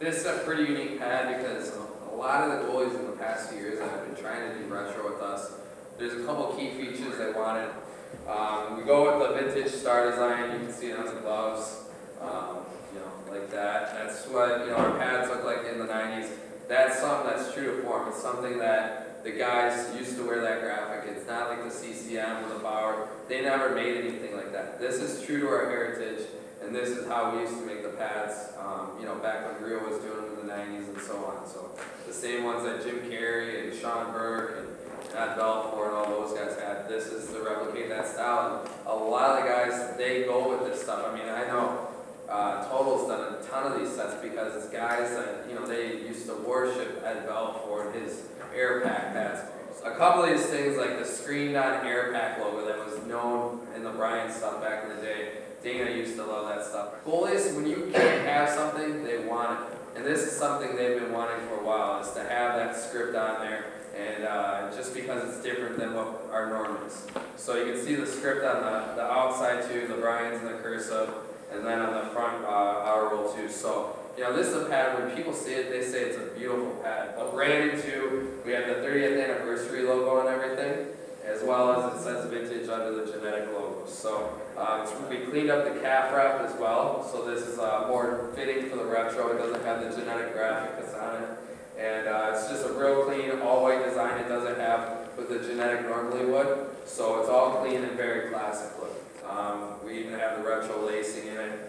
This is a pretty unique pad because a lot of the goalies in the past few years that have been trying to do retro with us, there's a couple key features they wanted. We go with the vintage star design. You can see it on the gloves, like that. That's what our pads look like in the 90s. That's something that's true to form. It's something that the guys used to wear that graphic. It's not like the CCM or the Bauer. They never made anything like that. This is true to our heritage, and this is how we used to make the pads, back when Rio was doing them in the 90s and so on. So the same ones that Jim Carrey and Sean Burke and Ed Belfour and all those guys had, this is to replicate that style. And a lot of the guys, they go with this stuff. I mean, I know Total's done a ton of these sets because it's guys that, they used to worship Ed Belfour and his air pack pads. A couple of these things like the screened on air pack logo that was known in the Bryant stuff back in the day. Dana used to love that stuff. Goalies, when you can't have something, they want it. And this is something they've been wanting for a while, is to have that script on there. And just because it's different than what our norm is. So you can see the script on the outside too, the Bryans and the cursive, and then on the front outer roll too. So, this is a pad, when people see it, they say it's a beautiful pad. But branded too, we have the 30th anniversary logo and everything, as well as it says vintage under the G-NETik logo. So we cleaned up the calf wrap as well, so this is more fitting for the retro. It doesn't have the G-NETik graphic that's on it. And it's just a real clean, all-white design. It doesn't have what the G-NETik normally would. So it's all clean and very classic look. We even have the retro lacing in it.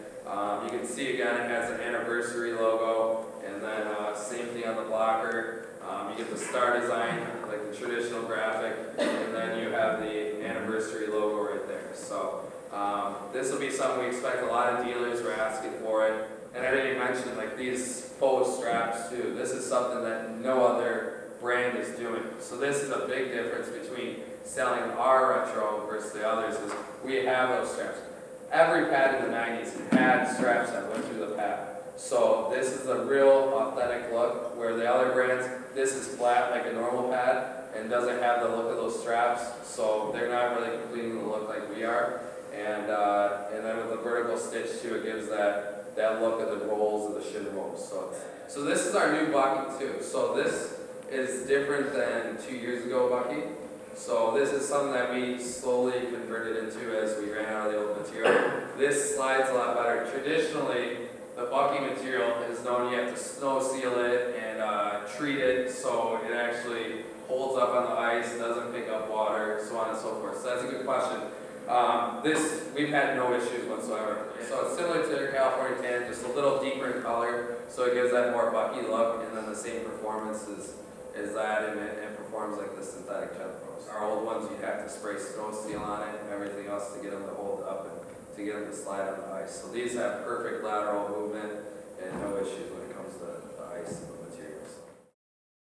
You can see again it has an anniversary logo, and then same thing on the blocker. You get the star design, like the traditional graphic, and then you have the anniversary logo right there. So this will be something we expect a lot of dealers were asking for it. And I didn't even mention like these faux straps too. This is something that no other brand is doing. So this is a big difference between selling our retro versus the others, is we have those straps. Every pad in the 90s had straps that went through the pad. So this is a real authentic look, where the other brands, this is flat like a normal pad and doesn't have the look of those straps. So they're not really completing the look like we are. And then with the vertical stitch too, it gives that look of the rolls of the shin rolls. So this is our new bucky too. So this is different than 2 years ago bucky. So this is something that we slowly converted into as we ran out of the old material. This slides a lot better. Traditionally, the bucky material is known you have to snow seal it and treat it so it actually holds up on the ice, doesn't pick up water, so on and so forth. So that's a good question. This, we've had no issues whatsoever. So it's similar to your California tan, just a little deeper in color, so it gives that more bucky look, and then the same performance is that, and it performs like the synthetic Jet Pros. Our old ones, you'd have to spray snow seal on it and everything else to get them to hold up and to get them to slide on the ice. So these have perfect lateral